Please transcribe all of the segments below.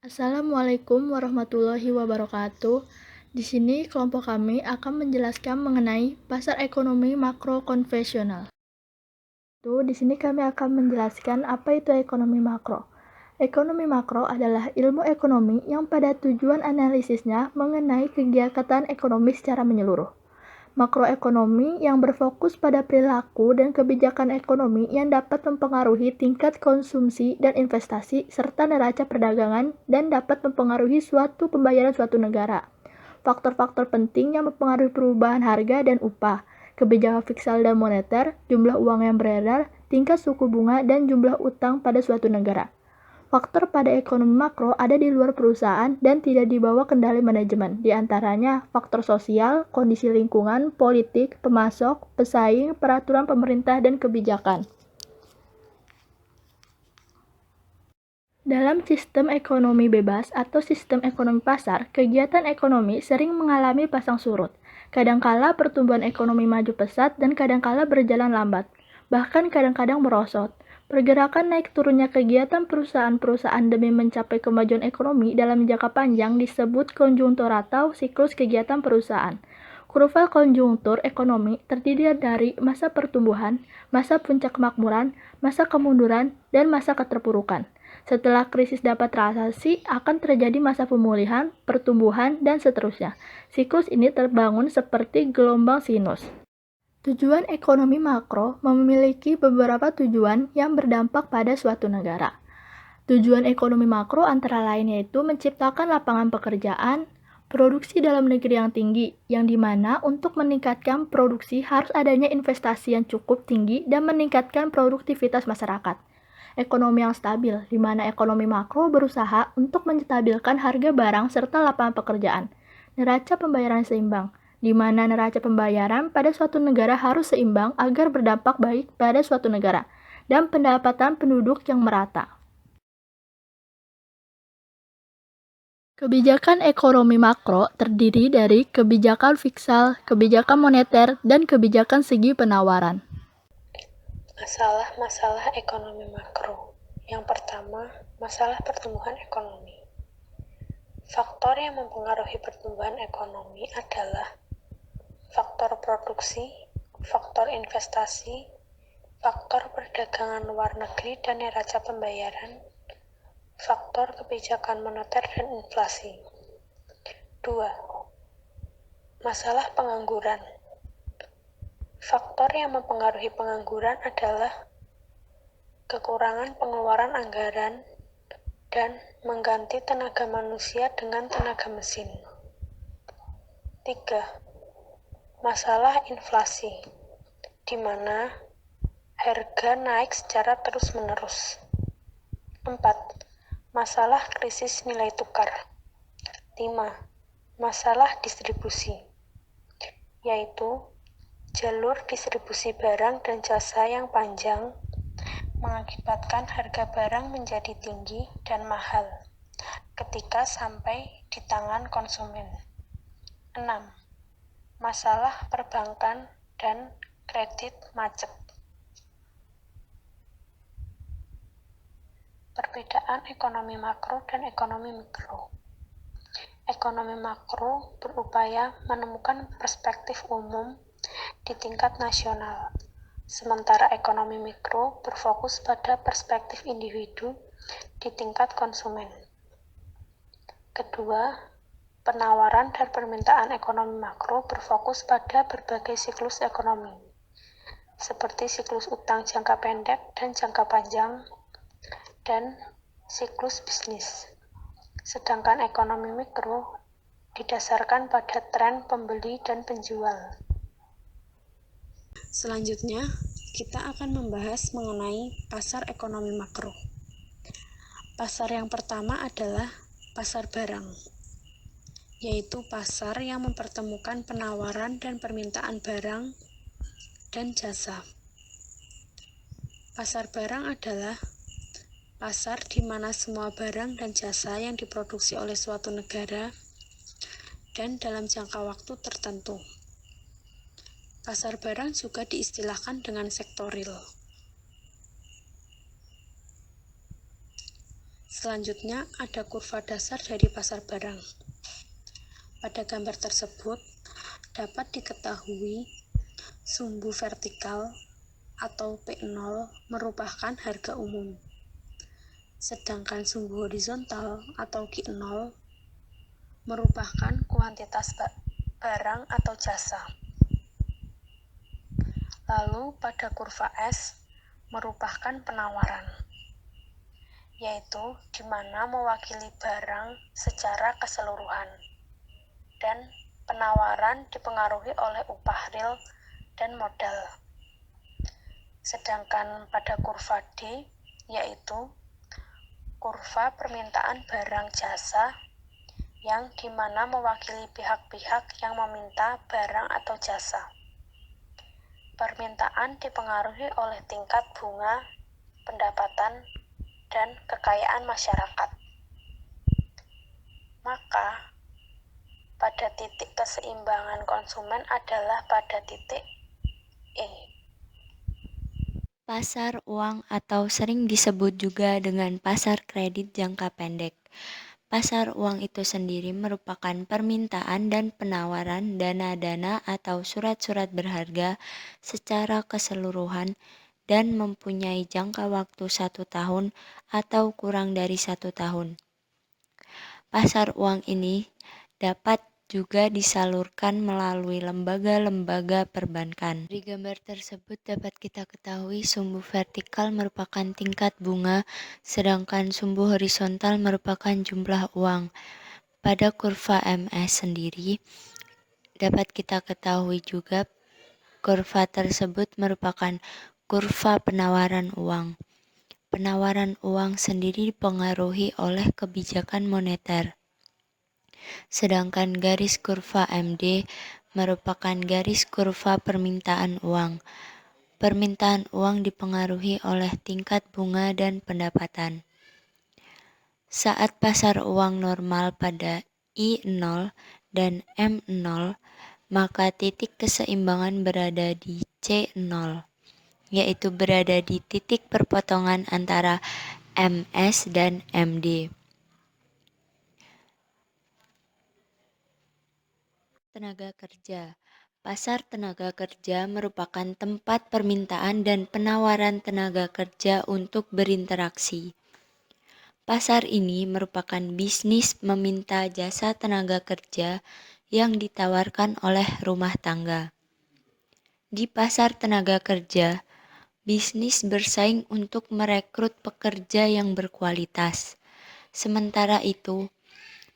Assalamualaikum warahmatullahi wabarakatuh. Di sini kelompok kami akan menjelaskan mengenai pasar ekonomi makro konvensional. Di sini kami akan menjelaskan apa itu ekonomi makro. Ekonomi makro adalah ilmu ekonomi yang pada tujuan analisisnya mengenai kegiatan ekonomi secara menyeluruh. Makroekonomi yang berfokus pada perilaku dan kebijakan ekonomi yang dapat mempengaruhi tingkat konsumsi dan investasi serta neraca perdagangan dan dapat mempengaruhi suatu pembayaran suatu negara. Faktor-faktor penting yang mempengaruhi perubahan harga dan upah, kebijakan fiskal dan moneter, jumlah uang yang beredar, tingkat suku bunga, dan jumlah utang pada suatu negara. Faktor pada ekonomi makro ada di luar perusahaan dan tidak dibawa kendali manajemen. Di antaranya faktor sosial, kondisi lingkungan, politik, pemasok, pesaing, peraturan pemerintah, dan kebijakan. Dalam sistem ekonomi bebas atau sistem ekonomi pasar, kegiatan ekonomi sering mengalami pasang surut. Kadangkala pertumbuhan ekonomi maju pesat dan kadangkala berjalan lambat, bahkan kadang-kadang merosot. Pergerakan naik turunnya kegiatan perusahaan-perusahaan demi mencapai kemajuan ekonomi dalam jangka panjang disebut konjungtur atau siklus kegiatan perusahaan. Kurva konjungtur ekonomi terdiri dari masa pertumbuhan, masa puncak kemakmuran, masa kemunduran, dan masa keterpurukan. Setelah krisis dapat teratasi, akan terjadi masa pemulihan, pertumbuhan, dan seterusnya. Siklus ini terbangun seperti gelombang sinus. Tujuan ekonomi makro memiliki beberapa tujuan yang berdampak pada suatu negara. Tujuan ekonomi makro antara lain yaitu menciptakan lapangan pekerjaan, produksi dalam negeri yang tinggi, yang dimana untuk meningkatkan produksi harus adanya investasi yang cukup tinggi dan meningkatkan produktivitas masyarakat. Ekonomi yang stabil, di mana ekonomi makro berusaha untuk menstabilkan harga barang serta lapangan pekerjaan. Neraca pembayaran seimbang, di mana neraca pembayaran pada suatu negara harus seimbang agar berdampak baik pada suatu negara, dan pendapatan penduduk yang merata. Kebijakan ekonomi makro terdiri dari kebijakan fiskal, kebijakan moneter, dan kebijakan segi penawaran. Masalah-masalah ekonomi makro. Yang pertama, masalah pertumbuhan ekonomi. Faktor yang mempengaruhi pertumbuhan ekonomi adalah faktor produksi, faktor investasi, faktor perdagangan luar negeri dan neraca pembayaran, faktor kebijakan moneter dan inflasi. 2. Masalah pengangguran. Faktor yang mempengaruhi pengangguran adalah kekurangan pengeluaran anggaran dan mengganti tenaga manusia dengan tenaga mesin. 3. Masalah inflasi, di mana harga naik secara terus-menerus. 4. Masalah krisis nilai tukar. 5. Masalah distribusi, yaitu jalur distribusi barang dan jasa yang panjang mengakibatkan harga barang menjadi tinggi dan mahal ketika sampai di tangan konsumen. 6. Masalah perbankan dan kredit macet. Perbedaan ekonomi makro dan ekonomi mikro. Ekonomi makro berupaya menemukan perspektif umum di tingkat nasional, sementara ekonomi mikro berfokus pada perspektif individu di tingkat konsumen. Kedua, penawaran dan permintaan ekonomi makro berfokus pada berbagai siklus ekonomi, seperti siklus utang jangka pendek dan jangka panjang, dan siklus bisnis. Sedangkan ekonomi mikro didasarkan pada tren pembeli dan penjual. Selanjutnya, kita akan membahas mengenai pasar ekonomi makro. Pasar yang pertama adalah pasar barang, yaitu pasar yang mempertemukan penawaran dan permintaan barang dan jasa. Pasar barang adalah pasar di mana semua barang dan jasa yang diproduksi oleh suatu negara dan dalam jangka waktu tertentu. Pasar barang juga diistilahkan dengan sektoril. Selanjutnya, ada kurva dasar dari pasar barang. Pada gambar tersebut, dapat diketahui sumbu vertikal atau P0 merupakan harga umum, sedangkan sumbu horizontal atau Q0 merupakan kuantitas barang atau jasa. Lalu pada kurva S merupakan penawaran, yaitu di mana mewakili barang secara keseluruhan, dan penawaran dipengaruhi oleh upah real dan modal. Sedangkan pada kurva D, yaitu kurva permintaan barang jasa, yang di mana mewakili pihak-pihak yang meminta barang atau jasa. Permintaan dipengaruhi oleh tingkat bunga, pendapatan, dan kekayaan masyarakat. Maka, pada titik keseimbangan konsumen adalah pada titik E. Pasar uang atau sering disebut juga dengan pasar kredit jangka pendek. Pasar uang itu sendiri merupakan permintaan dan penawaran dana-dana atau surat-surat berharga secara keseluruhan dan mempunyai jangka waktu 1 tahun atau kurang dari 1 tahun. Pasar uang ini dapat juga disalurkan melalui lembaga-lembaga perbankan. Di gambar tersebut dapat kita ketahui sumbu vertikal merupakan tingkat bunga, sedangkan sumbu horizontal merupakan jumlah uang. Pada kurva MS sendiri, dapat kita ketahui juga kurva tersebut merupakan kurva penawaran uang. Penawaran uang sendiri dipengaruhi oleh kebijakan moneter. Sedangkan garis kurva MD merupakan garis kurva permintaan uang. Permintaan uang dipengaruhi oleh tingkat bunga dan pendapatan. Saat pasar uang normal pada I0 dan M0, maka titik keseimbangan berada di C0, yaitu berada di titik perpotongan antara MS dan MD. Tenaga kerja. Pasar tenaga kerja merupakan tempat permintaan dan penawaran tenaga kerja untuk berinteraksi. Pasar ini merupakan bisnis meminta jasa tenaga kerja yang ditawarkan oleh rumah tangga. Di pasar tenaga kerja, bisnis bersaing untuk merekrut pekerja yang berkualitas. Sementara itu,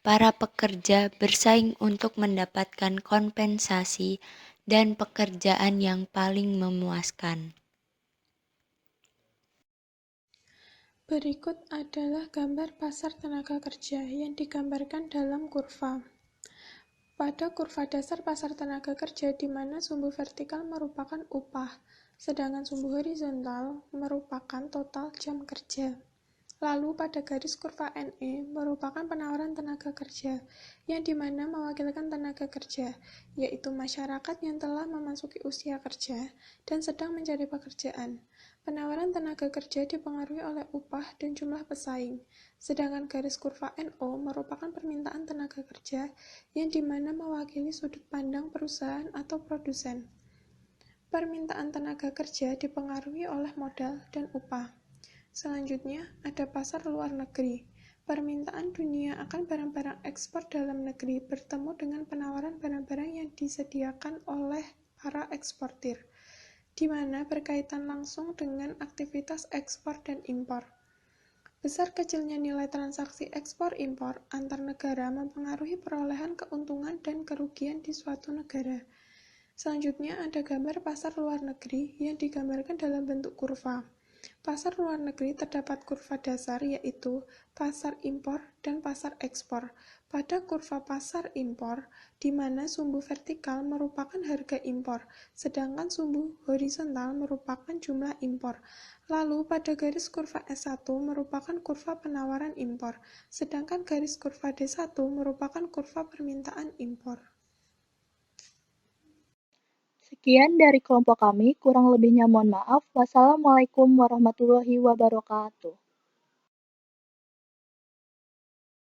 para pekerja bersaing untuk mendapatkan kompensasi dan pekerjaan yang paling memuaskan. Berikut adalah gambar pasar tenaga kerja yang digambarkan dalam kurva. Pada kurva dasar pasar tenaga kerja di mana sumbu vertikal merupakan upah, sedangkan sumbu horizontal merupakan total jam kerja. Lalu pada garis kurva NE merupakan penawaran tenaga kerja, yang dimana mewakilkan tenaga kerja, yaitu masyarakat yang telah memasuki usia kerja dan sedang mencari pekerjaan. Penawaran tenaga kerja dipengaruhi oleh upah dan jumlah pesaing, sedangkan garis kurva NO merupakan permintaan tenaga kerja, yang dimana mewakili sudut pandang perusahaan atau produsen. Permintaan tenaga kerja dipengaruhi oleh modal dan upah. Selanjutnya, ada pasar luar negeri. Permintaan dunia akan barang-barang ekspor dalam negeri bertemu dengan penawaran barang-barang yang disediakan oleh para eksportir, di mana berkaitan langsung dengan aktivitas ekspor dan impor. Besar kecilnya nilai transaksi ekspor-impor antar negara mempengaruhi perolehan keuntungan dan kerugian di suatu negara. Selanjutnya, ada gambar pasar luar negeri yang digambarkan dalam bentuk kurva. Pasar luar negeri terdapat kurva dasar, yaitu pasar impor dan pasar ekspor. Pada kurva pasar impor, di mana sumbu vertikal merupakan harga impor, sedangkan sumbu horizontal merupakan jumlah impor. Lalu pada garis kurva S1 merupakan kurva penawaran impor, sedangkan garis kurva D1 merupakan kurva permintaan impor. Sekian dari kelompok kami, kurang lebihnya mohon maaf. Wassalamualaikum warahmatullahi wabarakatuh.